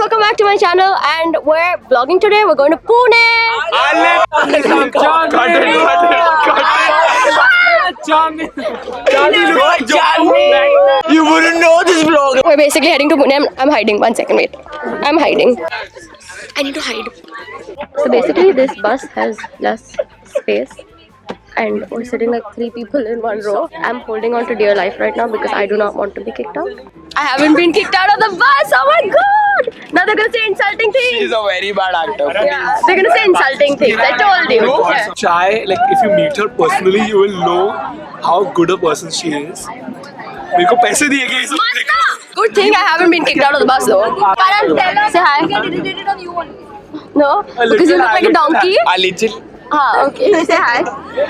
welcome back to my channel, and we're vlogging today. We're going to Pune. You wouldn't know this vlog. We're basically heading to Pune. I'm hiding. 1 second, wait. I'm hiding. I need to hide. So basically, this bus has less space, and we're sitting like 3 people in 1 row. I'm holding on to dear life right now because I do not want to be kicked out. I haven't been kicked out of the bus. Oh my god! Now they're gonna say insulting things. She's a very bad actor. Yeah, they're gonna say insulting things. I told you. Yeah. Chai, like if you meet her personally, you will know how good a person she is. मेरे को पैसे दिए गए इस Good thing I haven't been kicked out of the bus though. Karan, say hi. No, because you look like a donkey. A little. Ah, okay. Say hi.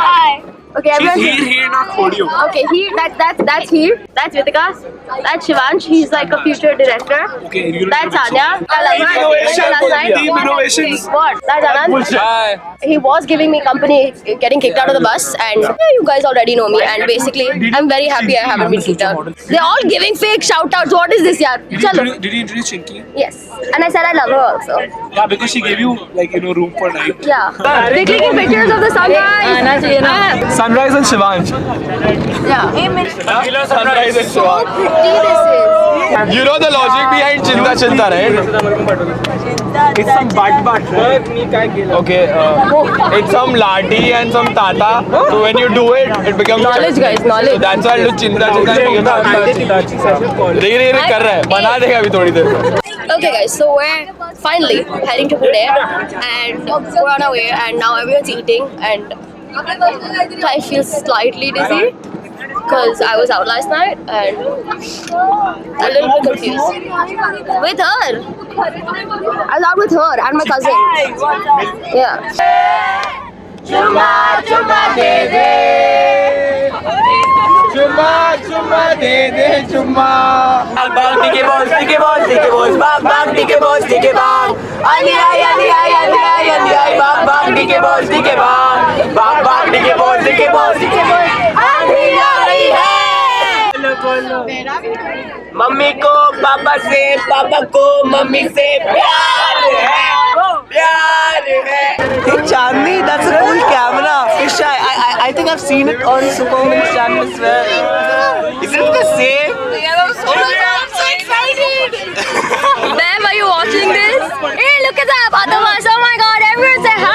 Hi. Okay, everyone. here not audio. Okay, that's he. That's Vitika. That's Shivansh. He's like a future director. Okay, you That's Anya. Team innovations. What? That's Anand. Hi. He was giving me company, getting kicked out of the bus, and you guys already know me. And basically, I'm very happy I haven't been kicked out. They're all giving fake shout outs. What is this, yaar? Chalo. Did you introduce Chinky? Yes, and I said I love her also. Yeah, because she gave you like room for night. Yeah, they're clicking pictures of the sunrise. Sunrise and Shivansh. Yeah. Sunrise and Shivansh. This You know the logic behind Chinta Chinta, right? It's some butt. Okay, it's some Lati and some Tata. So when you do it, it becomes knowledge, guys, knowledge. So that's why I'll do Chinta Chinta. Re कर रहा है, बना देगा अभी थोड़ी देर में. Okay, guys, so we're finally heading to Pune, and we're on our way, and now everyone's eating, and I feel slightly dizzy because I was out last night and a little bit confused. With her! I was out with her and my cousin. Yeah. Chuma chuma de de. Chuma chuma de de chuma. Bang dike boss, bang bang dike boss, bang. Ali ay ali ay ali ay ali ay bang bang dike boss, bang bang dike boss, Ali आई है. Mummy को पापा से, पापा को mummy से प्यार है. Chandni, that's a cool camera. Fish eye. I think I've seen it on Superman's channel as well. Is it the same? Oh my god, I'm so excited! Ma'am, are you watching this? Hey, look at that! Otherwise, oh my god, everyone say hi!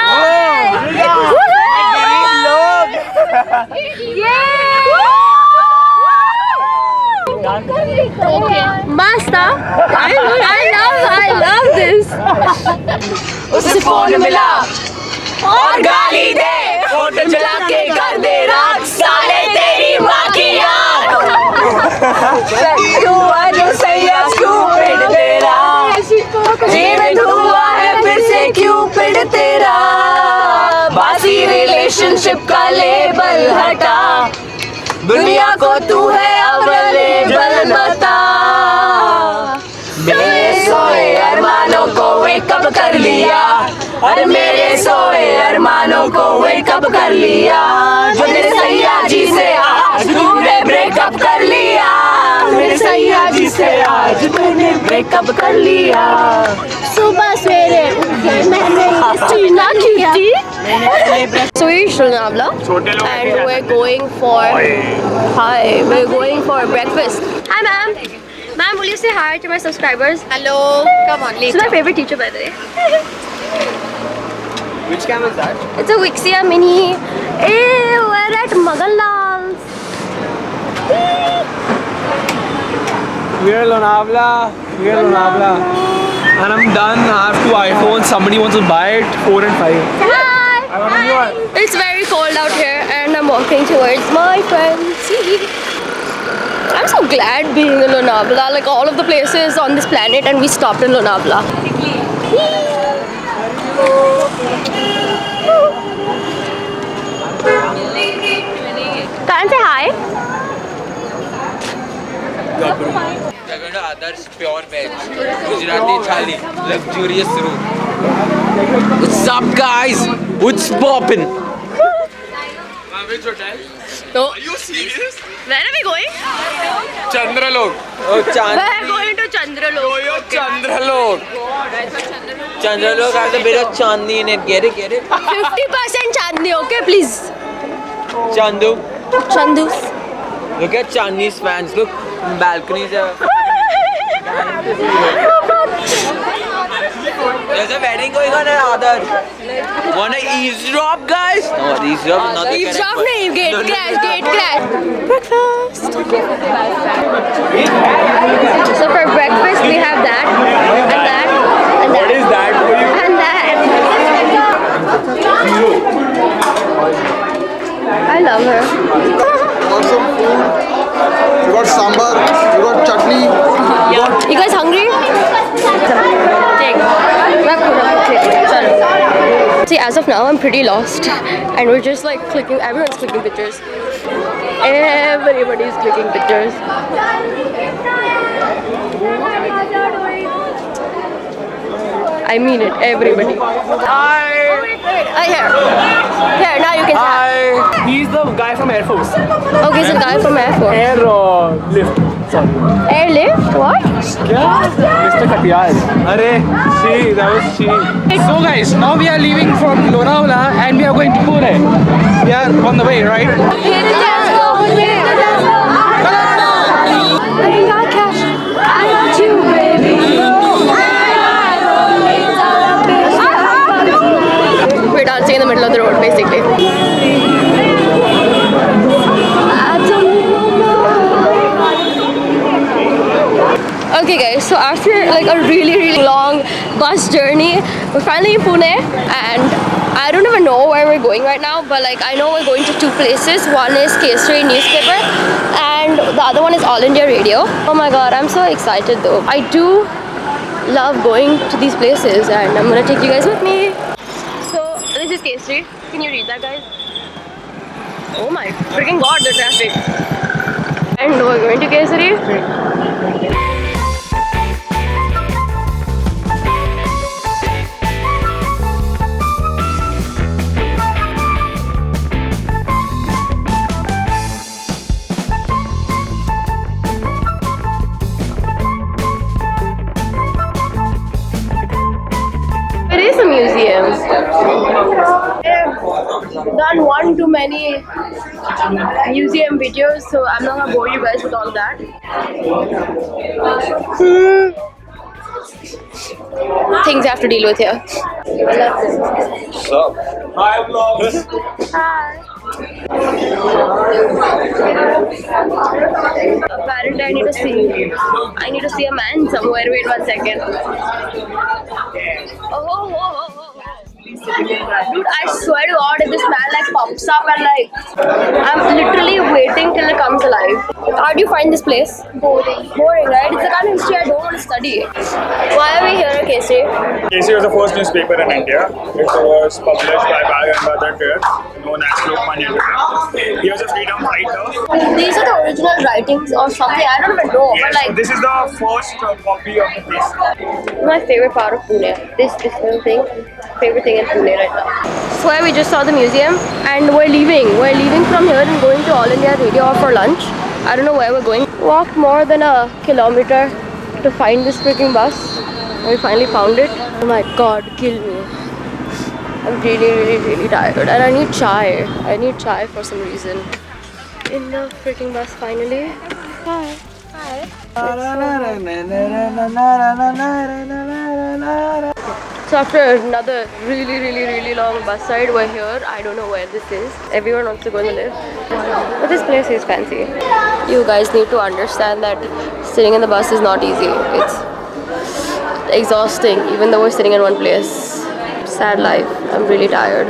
Okay. Master, I love this. उसे phone मिला और गाली दे, photo चला के कर दे रात साले तेरी माँ की याद. तू आज सैया स्टूपिड तेरा, जीवन हुआ है फिर से क्यूपिड तेरा. बासी रिलेशनशिप का लेबल हटा, दुनिया को तू है अवेलेबल बता. मेरे सोए अरमानों को वेकअप कर लिया, और मेरे सोए अरमानों को वेकअप कर लिया. मेरे सैया जी से आज तूने ब्रेकअप कर लिया, मेरे सैया जी से आज तूने ब्रेकअप कर लिया. सुबह सवेरे उठे मैंने सीना खींची. So we're in Lonavala and we're going for breakfast. Hi ma'am. Ma'am, will you say hi to my subscribers? Hello. Come on, later. She's my favorite teacher, by the way. Which camera is that? It's a Vixia Mini. Hey, we're at Maganlal's. We're Lonavala. And I'm done. I have 2 iPhones. Somebody wants to buy it. 4 and 5. Hi. It's very cold out here and I'm walking towards my friends. I'm so glad being in Lonavala, like all of the places on this planet, and we stopped in Lonavala. Karan, say hi. We're going to Adarsh Pure Veg, Gujarati Thali, luxurious room. What's up, guys? What's poppin'? Which hotel? No. Are you serious? Where are we going? Chandralok. Oh, We're going to Chandralok. Chandralok. Chandralok has a bit of Chandni in it. Get it? 50% Chandni, okay, please. Chandu. Chandu. Look at Chandni's fans. Look, balconies are. There's a wedding going on at Aadhar. Wanna eavesdrop, guys? No, eavesdrop is not the Eavesdrop correct nahi, word. gate No, no, crash, no. gate crash. Breakfast. So for breakfast we have that, and that, and that. What is that for you? And that. I love her. got some food, you got sambar, you got chutney, You guys hungry? Take. See, as of now, I'm pretty lost, and we're just like clicking. Everyone's clicking pictures. Everybody's clicking pictures. I mean it, everybody. Here. Here, now you can say. He's the guy from Air Force. Okay, so guy from Air Force. Air lift. Sorry. Airlift? What? Yeah. Mr. Katiyar. She. That was she. So guys, now we are leaving from Lonavala and we are going to Pune. We are on the way, right? I got cash. I got you, baby. We're dancing in the middle of the road, basically. Okay guys, so after like a really long bus journey, we're finally in Pune, and I don't even know where we're going right now, but like I know we're going to two places. One is Kesari newspaper and the other one is All India Radio. Oh my god, I'm so excited though. I do love going to these places and I'm gonna take you guys with me. So this is Kesari. Can you read that, guys? Oh my freaking god, the traffic. And we're going to Kesari. It is a museum. I've done one too many museum videos, so I'm not gonna bore you guys with all that. Things I have to deal with here. Hi, vlogs. Hi. Apparently, I need to see a man somewhere. Wait 1 second. Oh. Dude, I swear to God, if this man like pops up and like, I'm literally waiting till it comes alive. How do you find this place? Boring. Boring, right? It's the kind of history I don't want to study. Why are we here, Kesari? Kesari was the first newspaper in India. It was published by Bal Gangadhar Tirak, known as Lokmanya Tilak. He was a freedom fighter. These are the original writings or something, I don't even know. Yes, But like, this is the first copy of the piece. my favorite part of Pune. This little thing. Favorite thing in Pune right now. So we just saw the museum and we're leaving. We're leaving from here and going to All India Radio for lunch. I don't know where we're going. Walked more than a kilometer to find this freaking bus. And we finally found it. Oh my god, kill me. I'm really tired and I need chai. I need chai for some reason. In the freaking bus finally. Hi. So after another really long bus ride, we're here. I don't know where this is. Everyone wants to go in the lift. But this place is fancy. You guys need to understand that sitting in the bus is not easy. It's exhausting, even though we're sitting in one place. Sad life. I'm really tired.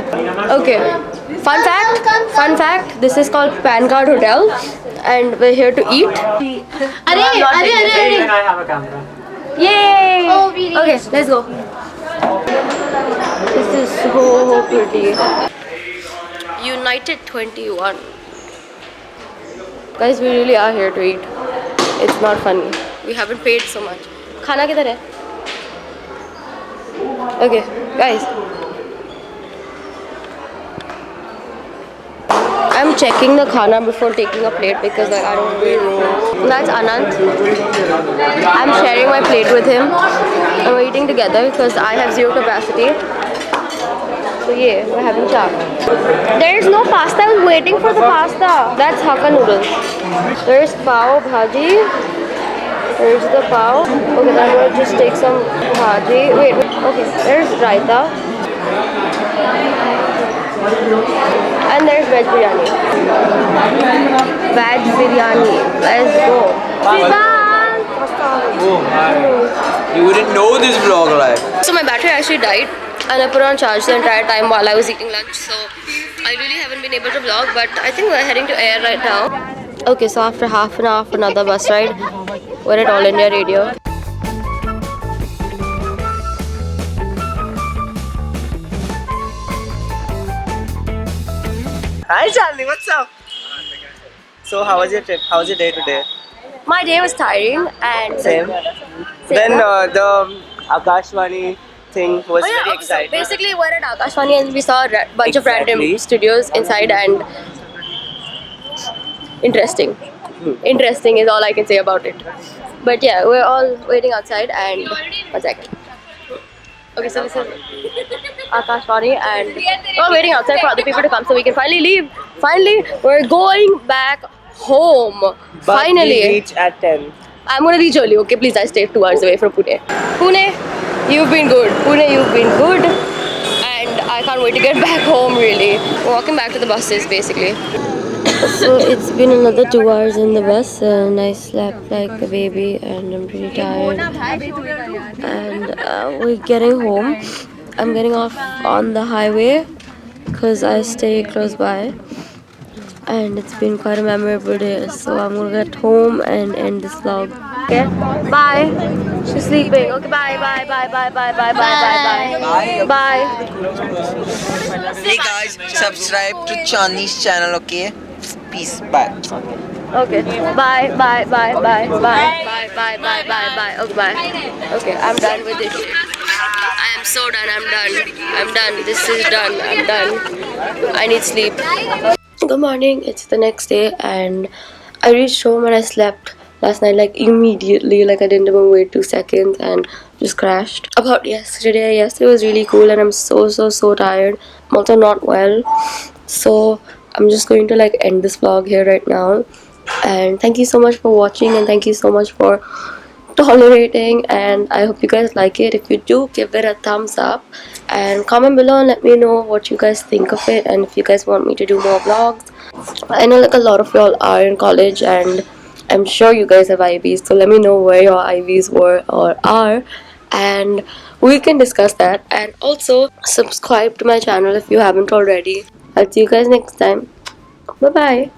Okay. Fun fact, this is called Pan Card Hotel and we're here to eat. I have a camera. Yay! Oh, really? Okay, let's go. This is so pretty. United 21. Guys, we really are here to eat. It's not funny. We haven't paid so much. Khana kidhar hai? Okay, guys. I'm checking the khana before taking a plate because like I don't really know. That's Anant. I'm sharing my plate with him and we're eating together because I have zero capacity. So yeah, we're having char. There is no pasta. I was waiting for the pasta. That's Hakka noodles. There's pav bhaji. There's the pav. Okay, then I'm gonna just take some bhaji. Wait. Okay, there's raita. And there's veg biryani. Veg biryani. Let's go. You wouldn't know this vlog live. So my battery actually died and I put on charge the entire time while I was eating lunch. So I really haven't been able to vlog, but I think we're heading to Air right now. Okay, so after half an hour of another bus ride, we're at All India Radio. Hi Charlie, what's up? So how was your trip? How was your day today? My day was tiring and Same. Then the Akashvani thing was very So exciting. basically, we're at Akashvani and we saw a bunch of random Exactly. studios inside and interesting. Interesting is all I can say about it. But yeah, we're all waiting outside and one second. Okay, so this is Akashvani and we're all waiting outside for other people to come so we can finally leave. Finally, we're going back home. But Finally. we reach at 10. I'm gonna reach early, okay? Please, I stayed 2 hours away from Pune. Pune, you've been good. Pune, you've been good. And I can't wait to get back home, really. We're walking back to the buses, basically. So it's been another 2 hours in the bus and I slept like a baby and I'm pretty tired. And we're getting home. I'm getting off on the highway because I stay close by. And it's been quite a memorable day, so I'm gonna get home and end this vlog. Okay, bye. She's sleeping. Okay, bye, bye, bye, bye, bye, bye, bye, bye, bye. Bye. Hey guys, subscribe to Chandni's channel, okay? Peace, bye. Okay, bye, bye, bye, bye, bye, bye, bye, bye, bye, bye. Okay, bye. Okay, I'm done with this shit. I am so done. I'm done. I'm done. This is done. I'm done. I need sleep. Good morning, it's the next day and I reached home and I slept last night like immediately, like I didn't even wait 2 seconds and just crashed. About yesterday was really cool and I'm so tired. I'm also not well, so I'm just going to like end this vlog here right now. And thank you so much for watching and thank you so much for tolerating, and I hope you guys like it. If you do, give it a thumbs up and comment below and let me know what you guys think of it and if you guys want me to do more vlogs. I know like a lot of y'all are in college and I'm sure you guys have IVs, so let me know where your IVs were or are and we can discuss that. And also subscribe to my channel if you haven't already. I'll see you guys next time. Bye bye.